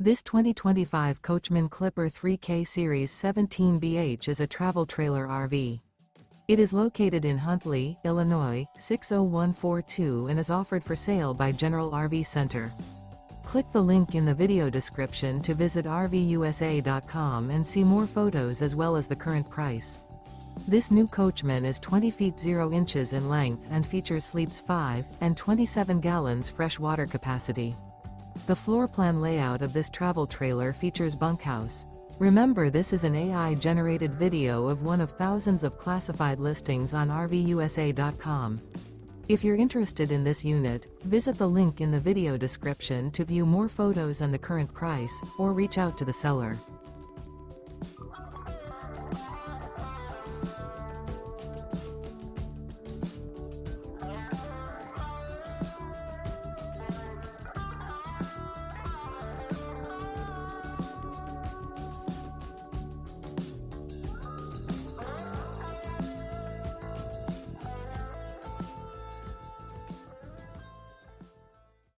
This 2025 Coachmen Clipper 3K Series 17BH is a travel trailer RV. It is located in Huntley, Illinois, 60142 and is offered for sale by General RV Center. Click the link in the video description to visit RVUSA.com and see more photos as well as the current price. This new Coachmen is 20 feet 0 inches in length and features sleeps 5 and 27 gallons fresh water capacity. The floor plan layout of this travel trailer features bunkhouse. Remember, this is an AI-generated video of one of thousands of classified listings on RVUSA.com. If you're interested in this unit, visit the link in the video description to view more photos and the current price, or reach out to the seller.